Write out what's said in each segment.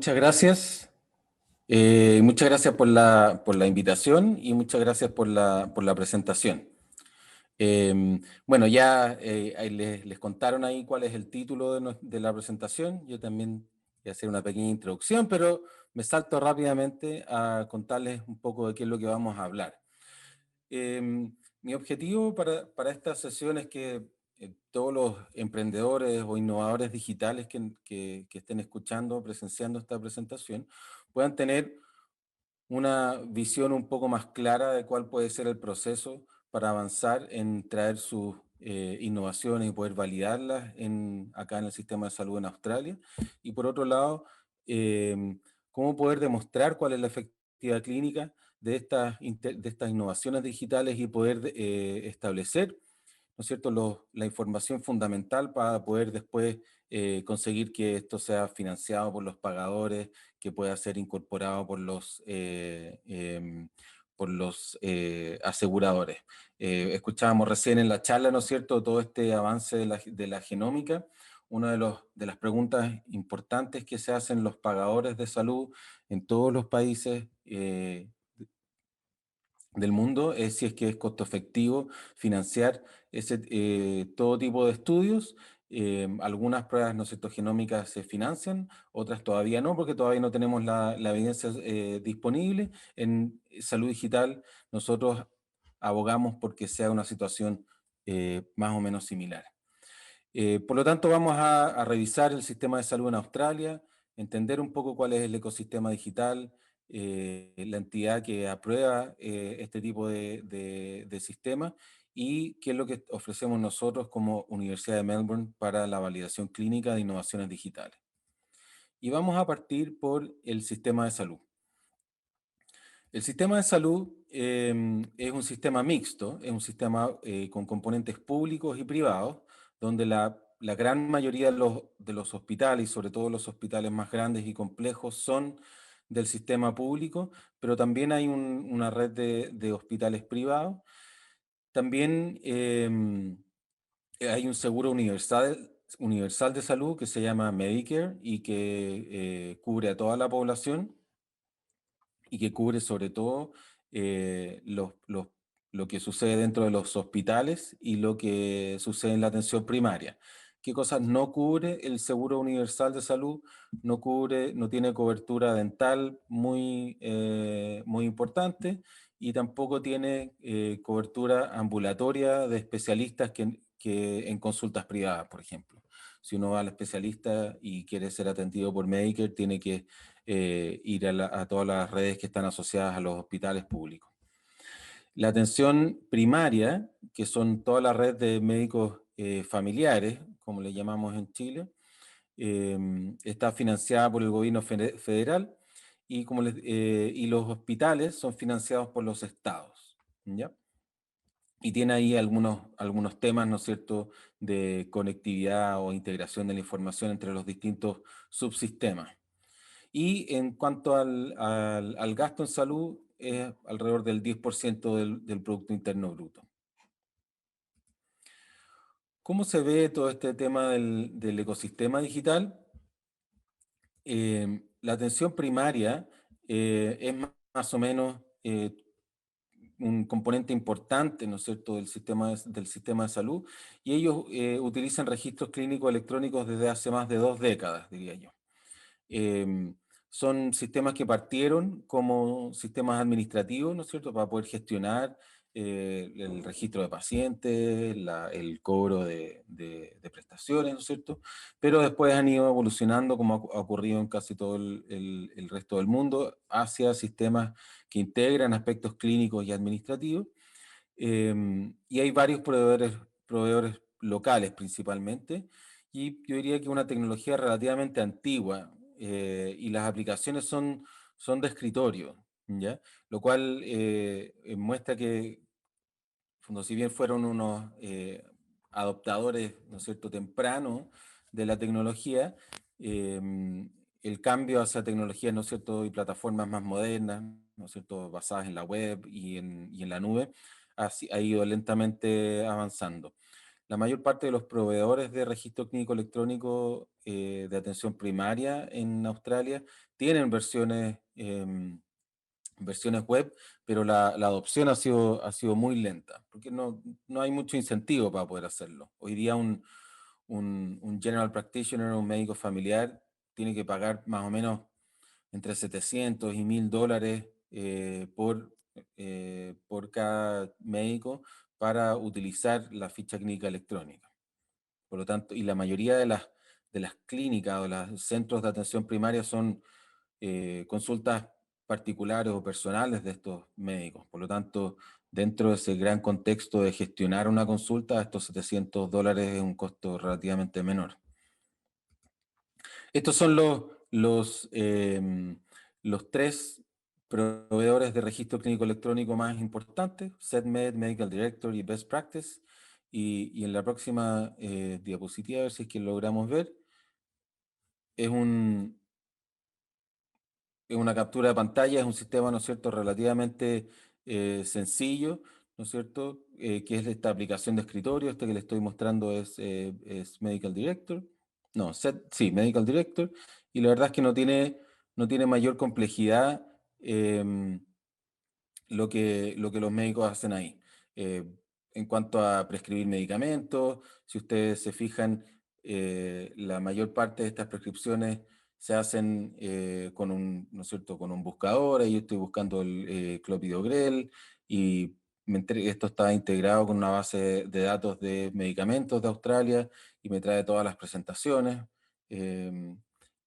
Muchas gracias. Muchas gracias por la invitación y muchas gracias por la presentación. Bueno, ya ahí les contaron ahí cuál es el título de la presentación. Yo también voy a hacer una pequeña introducción, pero me salto rápidamente a contarles un poco de qué es lo que vamos a hablar. Mi objetivo para esta sesión es que todos los emprendedores o innovadores digitales que estén escuchando o presenciando esta presentación puedan tener una visión un poco más clara de cuál puede ser el proceso para avanzar en traer sus innovaciones y poder validarlas acá en el sistema de salud en Australia. Y por otro lado, cómo poder demostrar cuál es la efectividad clínica de estas innovaciones digitales y poder establecer, ¿no es cierto?, la información fundamental para poder después conseguir que esto sea financiado por los pagadores, que pueda ser incorporado por los aseguradores. Escuchábamos recién en la charla, ¿no es cierto?, todo este avance de la genómica. Una de las preguntas importantes que se hacen los pagadores de salud en todos los países del mundo es si es que es costo efectivo financiar todo tipo de estudios. Algunas pruebas no genómicas se financian, otras todavía no, porque todavía no tenemos la evidencia disponible. En salud digital nosotros abogamos porque sea una situación más o menos similar. Por lo tanto, vamos a revisar el sistema de salud en Australia, entender un poco cuál es el ecosistema digital, la entidad que aprueba este tipo de sistema y qué es lo que ofrecemos nosotros como Universidad de Melbourne para la validación clínica de innovaciones digitales. Y vamos a partir por el sistema de salud. El sistema de salud es un sistema mixto, es un sistema con componentes públicos y privados, donde la gran mayoría de los hospitales, y sobre todo los hospitales más grandes y complejos, son del sistema público, pero también hay una red de hospitales privados. También hay un seguro universal de salud que se llama Medicare y que cubre a toda la población y que cubre sobre todo eh, los- los- lo que sucede dentro de los hospitales y lo que sucede en la atención primaria. ¿Qué cosas no cubre el Seguro Universal de Salud? No tiene cobertura dental muy importante y tampoco tiene cobertura ambulatoria de especialistas en consultas privadas, por ejemplo. Si uno va al especialista y quiere ser atendido por Medicare, tiene que ir a todas las redes que están asociadas a los hospitales públicos. La atención primaria, que son toda la red de médicos familiares, como le llamamos en Chile, está financiada por el gobierno federal y los hospitales son financiados por los estados, ¿ya? Y tiene ahí algunos temas, ¿no es cierto?, de conectividad o integración de la información entre los distintos subsistemas. Y en cuanto al gasto en salud, es alrededor del 10% del Producto Interno Bruto. ¿Cómo se ve todo este tema del ecosistema digital? La atención primaria es más o menos un componente importante, ¿no es cierto?, del sistema de salud, y ellos utilizan registros clínicos electrónicos desde hace más de 2 décadas, diría yo. Em, Son sistemas que partieron como sistemas administrativos, ¿no es cierto?, para poder gestionar el registro de pacientes, el cobro de prestaciones, ¿no es cierto? Pero después han ido evolucionando, como ha ocurrido en casi todo el resto del mundo, hacia sistemas que integran aspectos clínicos y administrativos. Y hay varios proveedores locales principalmente, y yo diría que una tecnología relativamente antigua, y las aplicaciones son de escritorio, ¿ya? Lo cual muestra que, bueno, si bien fueron unos adoptadores, ¿no es cierto?, temprano de la tecnología, el cambio hacia tecnologías, ¿no es cierto?, y plataformas más modernas, ¿no es cierto?, basadas en la web y en la nube, ha ido lentamente avanzando. la mayor parte de los proveedores de registro clínico electrónico de atención primaria en Australia tienen versiones web, pero la adopción ha sido muy lenta, porque no hay mucho incentivo para poder hacerlo. Hoy día un general practitioner, un médico familiar, tiene que pagar más o menos entre 700 y $1000 por cada médico para utilizar la ficha clínica electrónica. Por lo tanto, y la mayoría de las clínicas o los centros de atención primaria son consultas particulares o personales de estos médicos. Por lo tanto, dentro de ese gran contexto de gestionar una consulta, estos $700 es un costo relativamente menor. Estos son los tres proveedores de registro clínico electrónico más importantes: SedMed, Medical Director y Best Practice. Y en la próxima diapositiva, a ver si es que logramos ver, es una captura de pantalla, es un sistema, ¿no es cierto?, relativamente sencillo, ¿no es cierto?, que es esta aplicación de escritorio. Este que le estoy mostrando es Medical Director. No, sí, Medical Director. Y la verdad es que no tiene mayor complejidad lo que los médicos hacen ahí. Eh, en cuanto a prescribir medicamentos, si ustedes se fijan, la mayor parte de estas prescripciones se hacen ¿no es cierto?, con un buscador. Ahí yo estoy buscando el clopidogrel y esto está integrado con una base de datos de medicamentos de Australia y me trae todas las presentaciones.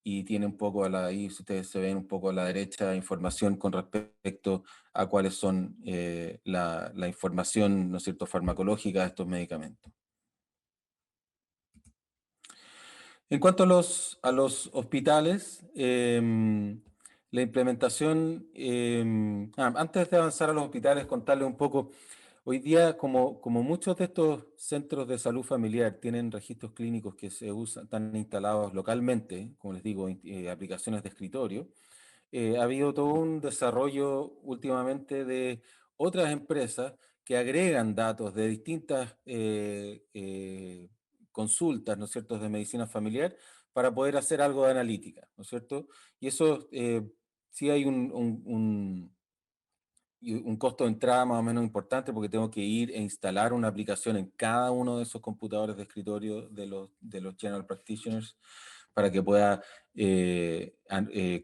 Y tiene un poco ahí, si ustedes se ven un poco a la derecha, información con respecto a cuáles son la información, ¿no es cierto?, farmacológica de estos medicamentos. En cuanto a los hospitales, la implementación, antes de avanzar a los hospitales, contarles un poco. Hoy día, como muchos de estos centros de salud familiar tienen registros clínicos que se usan, están instalados localmente, como les digo, aplicaciones de escritorio, ha habido todo un desarrollo últimamente de otras empresas que agregan datos de distintas consultas, ¿no es cierto?, de medicina familiar para poder hacer algo de analítica, ¿no es cierto? Y eso sí hay un costo de entrada más o menos importante, porque tengo que ir e instalar una aplicación en cada uno de esos computadores de escritorio de los general practitioners para que pueda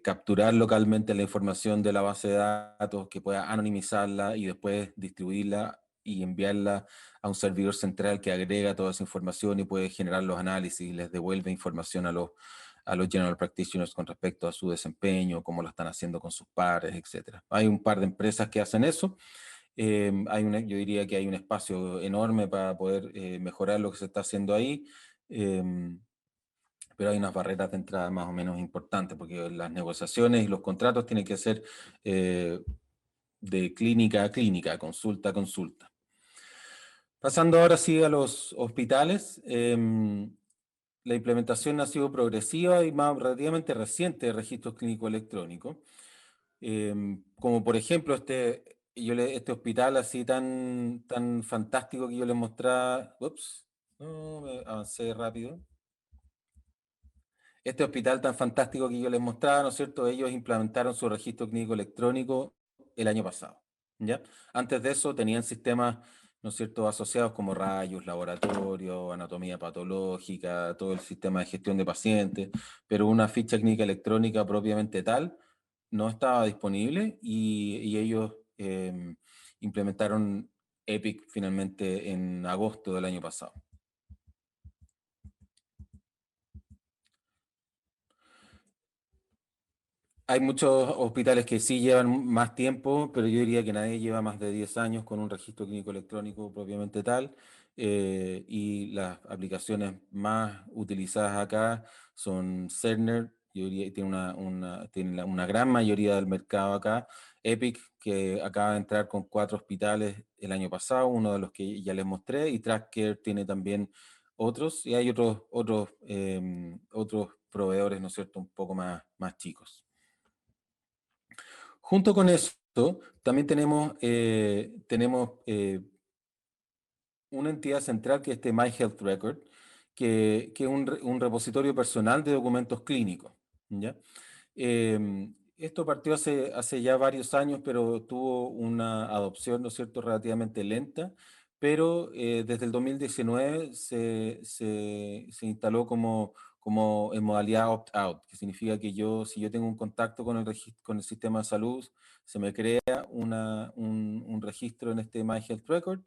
capturar localmente la información de la base de datos, que pueda anonimizarla y después distribuirla y enviarla a un servidor central que agrega toda esa información y puede generar los análisis y les devuelve información a los general practitioners con respecto a su desempeño, cómo lo están haciendo con sus pares, etcétera. Hay un par de empresas que hacen eso. Yo diría que hay un espacio enorme para poder mejorar lo que se está haciendo ahí, pero hay unas barreras de entrada más o menos importantes, porque las negociaciones y los contratos tienen que ser de clínica a clínica, consulta a consulta. Pasando ahora sí a los hospitales, la implementación ha sido progresiva y más relativamente reciente de registros clínicos electrónicos. Como por ejemplo este hospital así tan fantástico que yo les mostraba. Ups, no, me avancé rápido. Este hospital tan fantástico que yo les mostraba, ¿no es cierto? Ellos implementaron su registro clínico electrónico el año pasado, ¿ya? Antes de eso tenían sistemas, ¿no es cierto?, asociados como rayos, laboratorio, anatomía patológica, todo el sistema de gestión de pacientes, pero una ficha clínica electrónica propiamente tal no estaba disponible y ellos implementaron Epic finalmente en agosto del año pasado. Hay muchos hospitales que sí llevan más tiempo, pero yo diría que nadie lleva más de 10 años con un registro clínico electrónico propiamente tal. Y las aplicaciones más utilizadas acá son Cerner, yo diría que tiene una gran mayoría del mercado acá. Epic, que acaba de entrar con 4 hospitales el año pasado, uno de los que ya les mostré, y TrackCare tiene también otros, y hay otros proveedores, ¿no es cierto?, un poco más chicos. Junto con esto, también tenemos una entidad central que es este My Health Record, que es un repositorio personal de documentos clínicos, ¿ya? Esto partió hace ya varios años, pero tuvo una adopción, ¿no es cierto?, relativamente lenta, pero desde el 2019 se instaló como en modalidad opt-out, que significa que si yo tengo un contacto con con el sistema de salud, se me crea un registro en este My Health Record,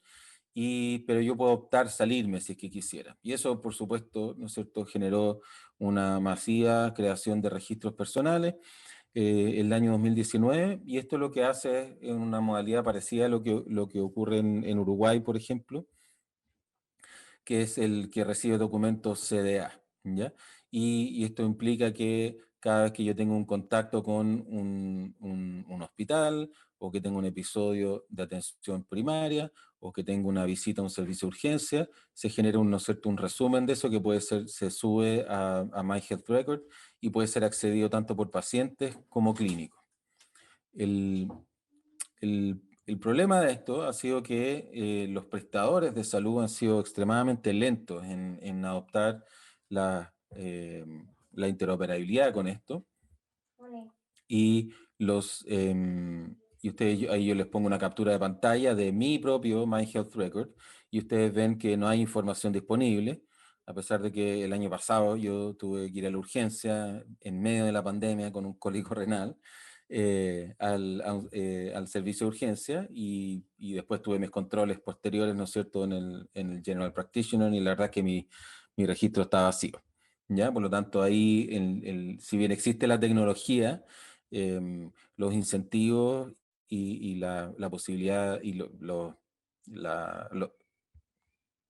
pero yo puedo optar salirme si es que quisiera. Y eso, por supuesto, ¿no es cierto?, generó una masiva creación de registros personales el año 2019, y esto lo que hace es en una modalidad parecida a lo que ocurre en Uruguay, por ejemplo, que es el que recibe documentos CDA, ¿ya? Y esto implica que cada vez que yo tengo un contacto con un hospital, o que tengo un episodio de atención primaria, o que tengo una visita a un servicio de urgencia, se genera ¿no es cierto?, un resumen de eso que se sube a My Health Record y puede ser accedido tanto por pacientes como clínicos. El, el problema de esto ha sido que los prestadores de salud han sido extremadamente lentos en adoptar eh, la interoperabilidad con esto. Y ahí yo les pongo una captura de pantalla de mi propio My Health Record, y ustedes ven que no hay información disponible, a pesar de que el año pasado yo tuve que ir a la urgencia en medio de la pandemia con un cólico renal al servicio de urgencia, y después tuve mis controles posteriores, ¿no es cierto?, en el General Practitioner, y la verdad es que mi registro está vacío. ¿Ya? Por lo tanto, ahí, si bien existe la tecnología, los incentivos y la posibilidad y la- lo-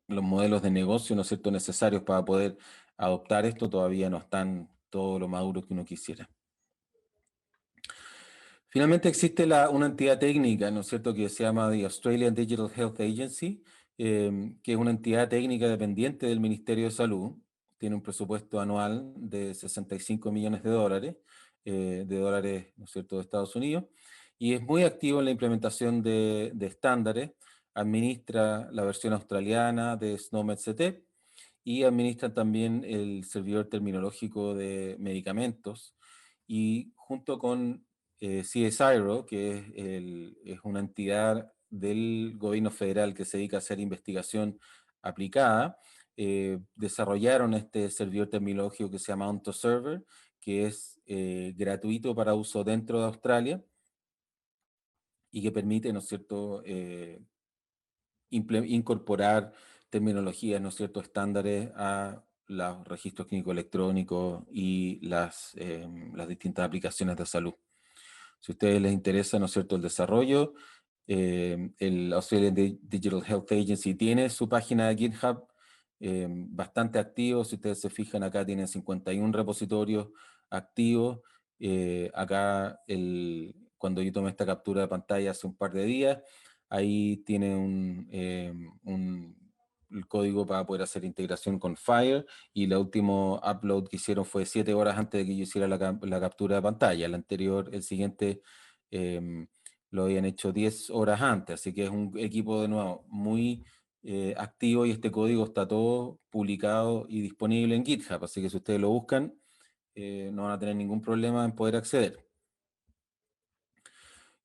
los modelos de negocio, ¿no es cierto?, necesarios para poder adoptar esto todavía no están todo lo maduros que uno quisiera. Finalmente existe una entidad técnica, ¿no es cierto?, que se llama the Australian Digital Health Agency, que es una entidad técnica dependiente del Ministerio de Salud. Tiene un presupuesto anual de 65 millones de dólares, ¿no es cierto?, de Estados Unidos, y es muy activo en la implementación de estándares. Administra la versión australiana de SNOMED-CT, y administran también el servidor terminológico de medicamentos, y junto con CSIRO, que es una entidad del gobierno federal que se dedica a hacer investigación aplicada, desarrollaron este servidor terminológico que se llama OntoServer, que es gratuito para uso dentro de Australia, y que permite, ¿no es cierto?, incorporar terminologías, ¿no es cierto?, estándares a los registros clínicos electrónicos y las distintas aplicaciones de salud. Si a ustedes les interesa, ¿no es cierto?, el desarrollo, el Australian Digital Health Agency tiene su página de GitHub bastante activo. Si ustedes se fijan, acá tienen 51 repositorios activos. Acá, cuando yo tomé esta captura de pantalla hace un par de días, ahí tiene el código para poder hacer integración con Fire, y el último upload que hicieron fue 7 horas antes de que yo hiciera la captura de pantalla. El siguiente, lo habían hecho 10 horas antes, así que es un equipo, de nuevo, muy activo, y este código está todo publicado y disponible en GitHub, así que si ustedes lo buscan, no van a tener ningún problema en poder acceder.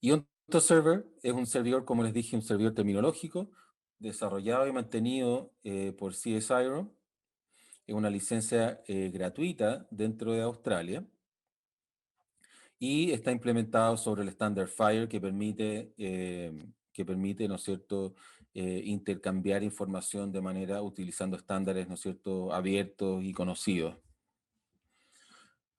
Y OntoServer es un servidor, como les dije, un servidor terminológico desarrollado y mantenido por CSIRO. Es una licencia gratuita dentro de Australia, y está implementado sobre el estándar FHIR, que permite, ¿no es cierto?, intercambiar información de manera utilizando estándares, ¿no es cierto?, abiertos y conocidos.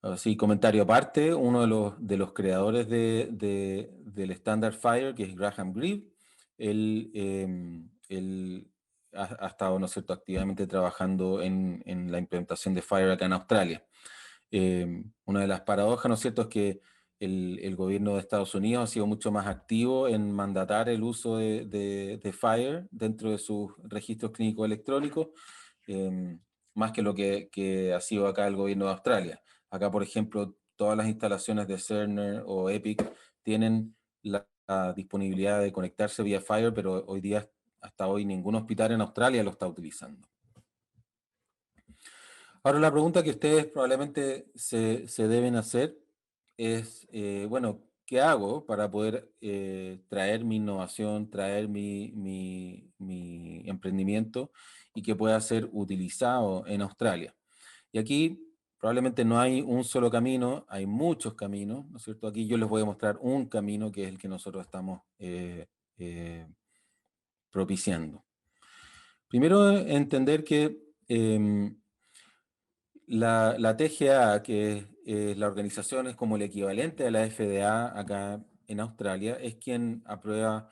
Así, comentario aparte, uno de los creadores del estándar FHIR, que es Graham Greene, él ha estado, ¿no es cierto?, activamente trabajando en la implementación de FHIR acá en Australia. Una de las paradojas, ¿no es cierto?, es que el gobierno de Estados Unidos ha sido mucho más activo en mandatar el uso de FHIR dentro de sus registros clínicos electrónicos, más que lo que ha sido acá el gobierno de Australia. Acá, por ejemplo, todas las instalaciones de Cerner o Epic tienen la disponibilidad de conectarse vía FHIR, pero hoy día hasta hoy ningún hospital en Australia lo está utilizando. Ahora la pregunta que ustedes probablemente se deben hacer es, bueno, ¿qué hago para poder traer mi innovación, traer mi emprendimiento y que pueda ser utilizado en Australia? Y aquí probablemente no hay un solo camino, hay muchos caminos, ¿no es cierto? Aquí yo les voy a mostrar un camino que es el que nosotros estamos eh, propiciando. Primero, entender que la TGA, que es la organización, es como el equivalente a la FDA acá en Australia, es quien aprueba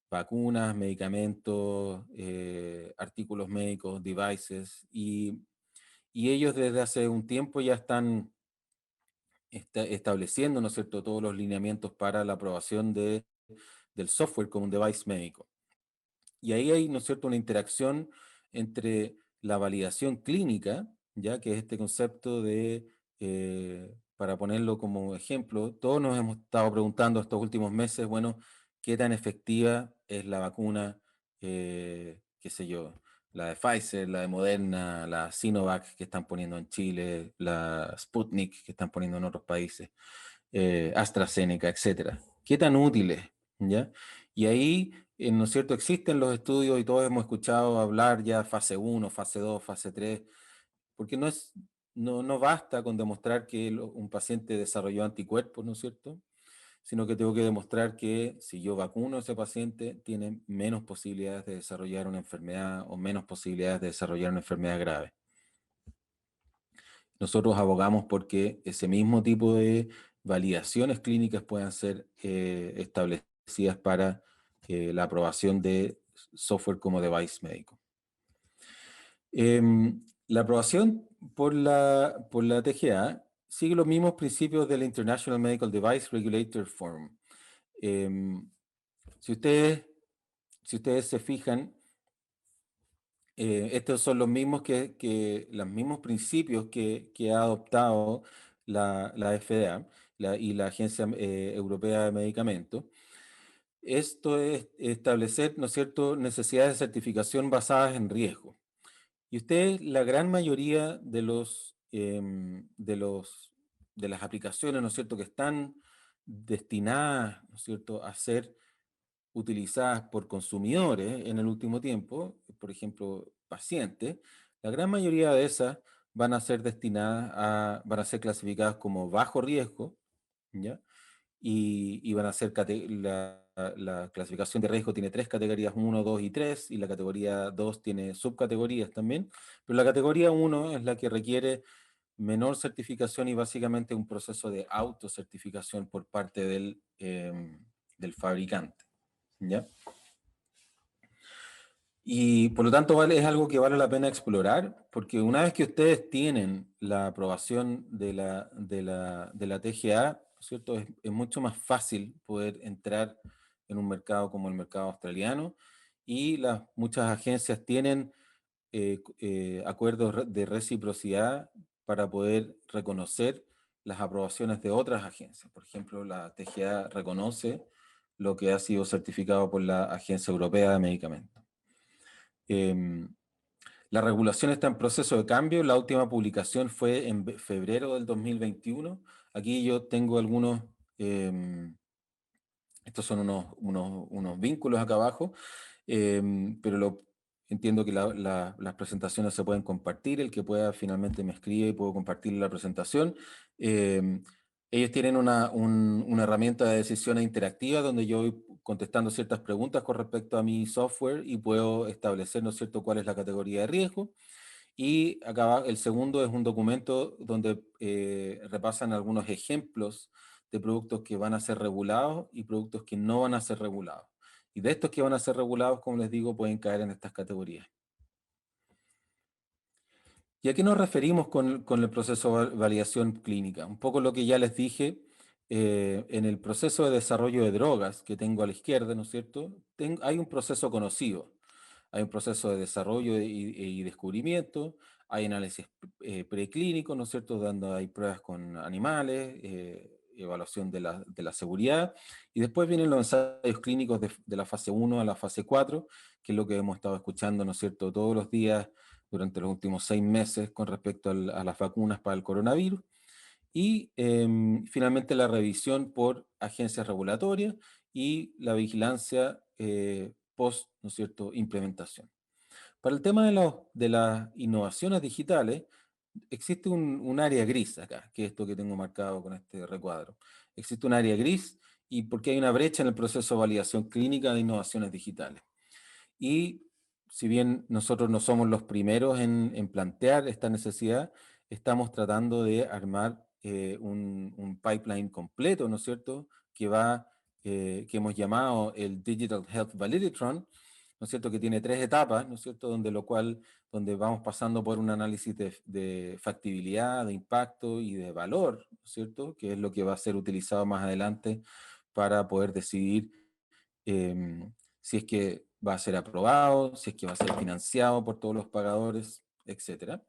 vacunas, medicamentos, artículos médicos, devices, y ellos desde hace un tiempo ya están estableciendo, ¿no es cierto?, todos los lineamientos para la aprobación del software como un device médico. Y ahí hay, ¿no es cierto?, una interacción entre la validación clínica, ya que es este concepto de, para ponerlo como ejemplo, todos nos hemos estado preguntando estos últimos meses, bueno, ¿qué tan efectiva es la vacuna, qué sé yo, la de Pfizer, la de Moderna, la Sinovac que están poniendo en Chile, la Sputnik que están poniendo en otros países, AstraZeneca, etcétera? ¿Qué tan útiles? ¿Ya? Y ahí, ¿no es cierto? Existen los estudios y todos hemos escuchado hablar ya fase 1, fase 2, fase 3, porque no basta con demostrar que un paciente desarrolló anticuerpos, ¿no es cierto? Sino que tengo que demostrar que si yo vacuno a ese paciente, tiene menos posibilidades de desarrollar una enfermedad o menos posibilidades de desarrollar una enfermedad grave. Nosotros abogamos porque ese mismo tipo de validaciones clínicas puedan ser establecidas para la aprobación de software como device médico. La aprobación por la TGA sigue los mismos principios del International Medical Device Regulator Forum. Si ustedes se fijan, estos son los mismos los mismos principios que ha adoptado la FDA y la Agencia Europea de Medicamentos. Esto es establecer, ¿no es cierto?, necesidades de certificación basadas en riesgo. Y ustedes, la gran mayoría de las aplicaciones, ¿no es cierto?, que están destinadas, ¿no es cierto?, a ser utilizadas por consumidores en el último tiempo, por ejemplo, pacientes, la gran mayoría de esas van a ser van a ser clasificadas como bajo riesgo, ¿ya? Y van a ser, la clasificación de riesgo tiene 3 categorías, 1, 2 y 3, y la categoría 2 tiene subcategorías también, pero la categoría 1 es la que requiere menor certificación y básicamente un proceso de autocertificación por parte del fabricante. ¿Ya? Y por lo tanto es algo que vale la pena explorar, porque una vez que ustedes tienen la aprobación de la TGA, ¿no es cierto? Es mucho más fácil poder entrar en un mercado como el mercado australiano, y muchas agencias tienen acuerdos de reciprocidad para poder reconocer las aprobaciones de otras agencias. Por ejemplo, la TGA reconoce lo que ha sido certificado por la Agencia Europea de Medicamentos. Em, la regulación está en proceso de cambio. La última publicación fue en febrero del 2021. Aquí yo tengo algunos, estos son unos vínculos acá abajo, pero entiendo que las presentaciones se pueden compartir. El que pueda finalmente me escribe y puedo compartir la presentación. Em, Ellos tienen una herramienta de decisiones interactiva donde yo voy contestando ciertas preguntas con respecto a mi software y puedo establecer, ¿no es cierto?, cuál es la categoría de riesgo. Y acá el segundo es un documento donde repasan algunos ejemplos de productos que van a ser regulados y productos que no van a ser regulados. Y de estos que van a ser regulados, como les digo, pueden caer en estas categorías. ¿Y a qué nos referimos con el proceso de validación clínica? Un poco lo que ya les dije, en el proceso de desarrollo de drogas que tengo a la izquierda, ¿no es cierto? Hay un proceso conocido. Hay un proceso de desarrollo y descubrimiento, hay análisis preclínicos, ¿no es cierto?, donde hay pruebas con animales, evaluación de la seguridad, y después vienen los ensayos clínicos de la fase 1 a la fase 4, que es lo que hemos estado escuchando, ¿no es cierto?, todos los días durante los últimos 6 meses con respecto a las vacunas para el coronavirus. Y finalmente la revisión por agencias regulatorias y la vigilancia post, ¿no es cierto?, implementación. Para el tema de las innovaciones digitales, existe un área gris acá, que es esto que tengo marcado con este recuadro. Existe un área gris y porque hay una brecha en el proceso de validación clínica de innovaciones digitales. Y si bien nosotros no somos los primeros en plantear esta necesidad, estamos tratando de armar un pipeline completo, ¿no es cierto?, que hemos llamado el Digital Health Validatron, ¿no es cierto?, que tiene 3 etapas, ¿no es cierto?, donde vamos pasando por un análisis de factibilidad, de impacto y de valor, ¿no es cierto?, que es lo que va a ser utilizado más adelante para poder decidir si es que va a ser aprobado, si es que va a ser financiado por todos los pagadores, etcétera.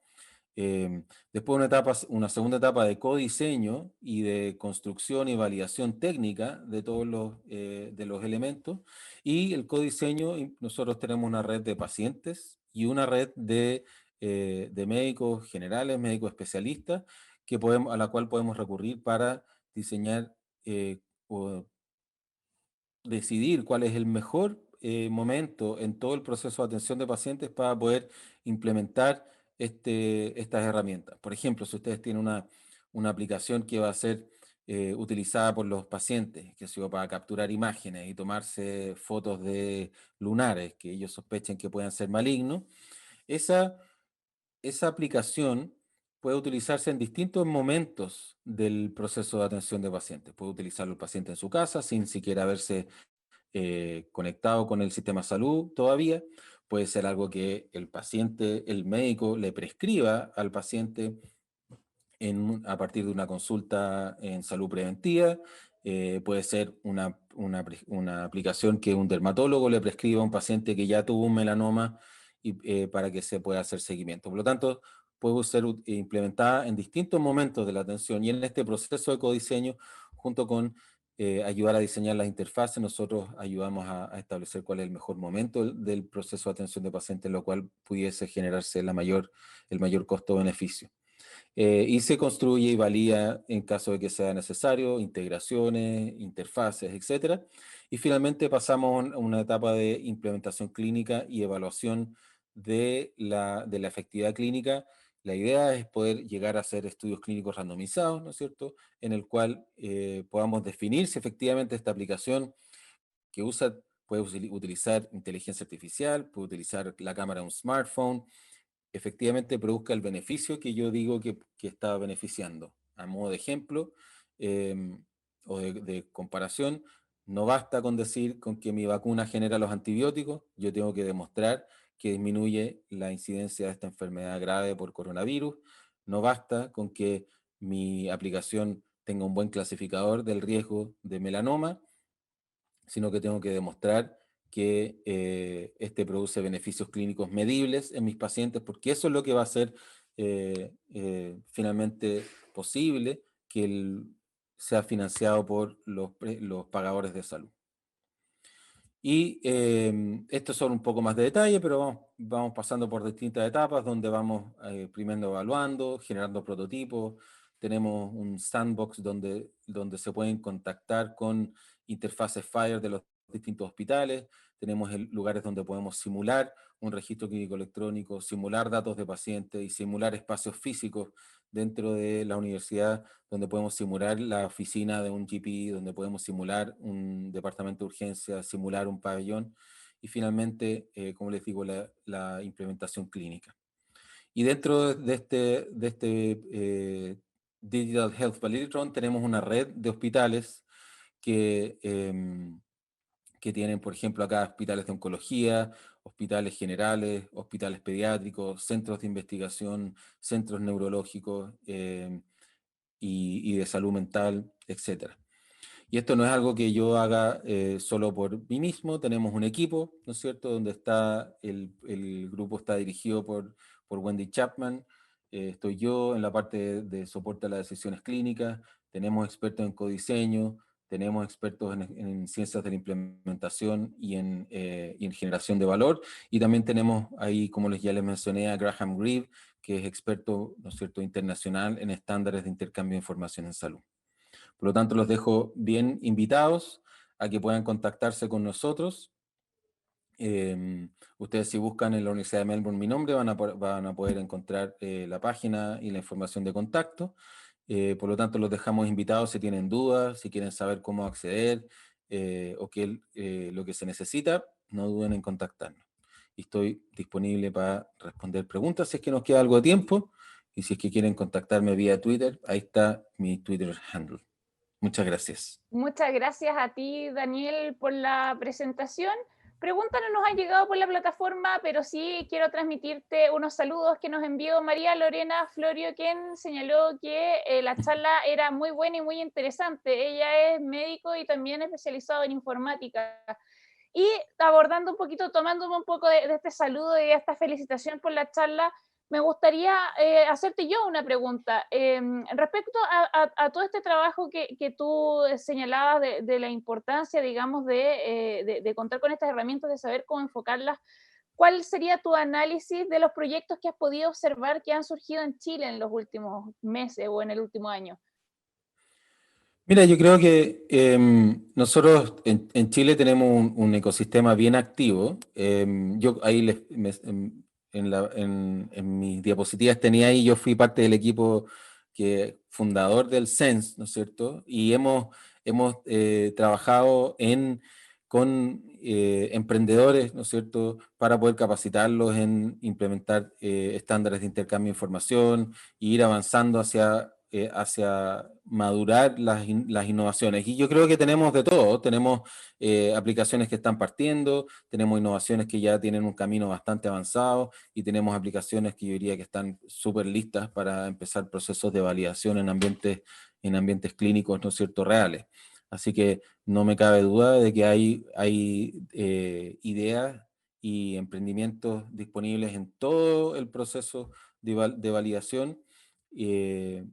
Después una segunda etapa de codiseño y de construcción y validación técnica de todos de los elementos. Y el codiseño, nosotros tenemos una red de pacientes y una red de médicos generales, médicos especialistas, a la cual podemos recurrir para diseñar o decidir cuál es el mejor momento en todo el proceso de atención de pacientes para poder implementar estas herramientas. Por ejemplo, si ustedes tienen una aplicación que va a ser utilizada por los pacientes, que sea para capturar imágenes y tomarse fotos de lunares que ellos sospechen que puedan ser malignos, esa, esa aplicación puede utilizarse en distintos momentos del proceso de atención de pacientes. Puede utilizarlo el paciente en su casa sin siquiera verse conectado con el sistema de salud todavía. Puede ser algo que el paciente, el médico le prescriba al paciente a partir de una consulta en salud preventiva. Puede ser una aplicación que un dermatólogo le prescriba a un paciente que ya tuvo un melanoma para que se pueda hacer seguimiento. Por lo tanto, puede ser implementada en distintos momentos de la atención y en este proceso de codiseño, junto con ayudar a diseñar las interfaces, nosotros ayudamos a establecer cuál es el mejor momento del proceso de atención de pacientes, lo cual pudiese generarse el mayor costo-beneficio. Y se construye y valida en caso de que sea necesario, integraciones, interfaces, etcétera. Y finalmente pasamos a una etapa de implementación clínica y evaluación de la efectividad clínica. La idea es poder llegar a hacer estudios clínicos randomizados, ¿no es cierto?, en el cual podamos definir si efectivamente esta aplicación que puede utilizar inteligencia artificial, puede utilizar la cámara de un smartphone, efectivamente produzca el beneficio que yo digo que está beneficiando. A modo de ejemplo o de comparación, no basta con decir con que mi vacuna genera los antibióticos, yo tengo que demostrar que disminuye la incidencia de esta enfermedad grave por coronavirus, no basta con que mi aplicación tenga un buen clasificador del riesgo de melanoma, sino que tengo que demostrar que este produce beneficios clínicos medibles en mis pacientes, porque eso es lo que va a hacer finalmente posible que sea financiado por los pagadores de salud. Y estos son un poco más de detalle, pero vamos pasando por distintas etapas donde vamos primero evaluando, generando prototipos. Tenemos un sandbox donde se pueden contactar con interfaces FHIR de los distintos hospitales. Tenemos lugares donde podemos simular un registro clínico electrónico, simular datos de pacientes y simular espacios físicos dentro de la universidad, donde podemos simular la oficina de un GP, donde podemos simular un departamento de urgencia, simular un pabellón y finalmente, como les digo, la implementación clínica. Y dentro de este Digital Health Validatron tenemos una red de hospitales que tienen, por ejemplo, acá hospitales de oncología, hospitales generales, hospitales pediátricos, centros de investigación, centros neurológicos y de salud mental, etcétera. Y esto no es algo que yo haga solo por mí mismo, tenemos un equipo, ¿no es cierto?, donde el grupo está dirigido por Wendy Chapman, estoy yo en la parte de soporte a las decisiones clínicas, tenemos expertos en codiseño, tenemos expertos en ciencias de la implementación y en generación de valor, y también tenemos ahí, como ya les mencioné, a Graham Greave, que es experto, ¿no es cierto?, internacional en estándares de intercambio de información en salud. Por lo tanto, los dejo bien invitados a que puedan contactarse con nosotros. Ustedes, si buscan en la Universidad de Melbourne mi nombre, van a poder encontrar la página y la información de contacto. Por lo tanto, los dejamos invitados si tienen dudas, si quieren saber cómo acceder o lo que se necesita, no duden en contactarnos. Y estoy disponible para responder preguntas si es que nos queda algo de tiempo, y si es que quieren contactarme vía Twitter, ahí está mi Twitter handle. Muchas gracias. Muchas gracias a ti, Daniel, por la presentación. Preguntas no nos han llegado por la plataforma, pero sí quiero transmitirte unos saludos que nos envió María Lorena Florio, quien señaló que la charla era muy buena y muy interesante. Ella es médico y también especializado en informática. Y abordando un poquito, tomándome un poco de este saludo y de esta felicitación por la charla, me gustaría hacerte yo una pregunta. Respecto a todo este trabajo que tú señalabas de la importancia, digamos, de contar con estas herramientas, de saber cómo enfocarlas, ¿cuál sería tu análisis de los proyectos que has podido observar que han surgido en Chile en los últimos meses o en el último año? Mira, yo creo que nosotros en Chile tenemos un ecosistema bien activo. Yo ahí en mis diapositivas tenía ahí, yo fui parte del equipo fundador del SENS, ¿no es cierto? Y hemos trabajado con emprendedores, ¿no es cierto?, para poder capacitarlos en implementar estándares de intercambio de información e ir avanzando hacia madurar las innovaciones. Y yo creo que tenemos de todo, tenemos aplicaciones que están partiendo, tenemos innovaciones que ya tienen un camino bastante avanzado y tenemos aplicaciones que yo diría que están súper listas para empezar procesos de validación en ambientes clínicos, ¿no es cierto?, reales. Así que no me cabe duda de que hay ideas y emprendimientos disponibles en todo el proceso de validación. eh,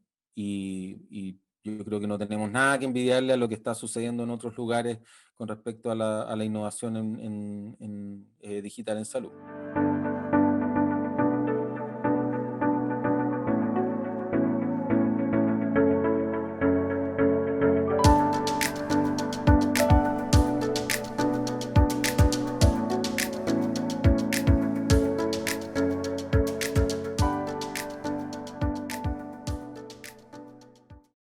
y yo creo que no tenemos nada que envidiarle a lo que está sucediendo en otros lugares con respecto a la innovación digital en salud.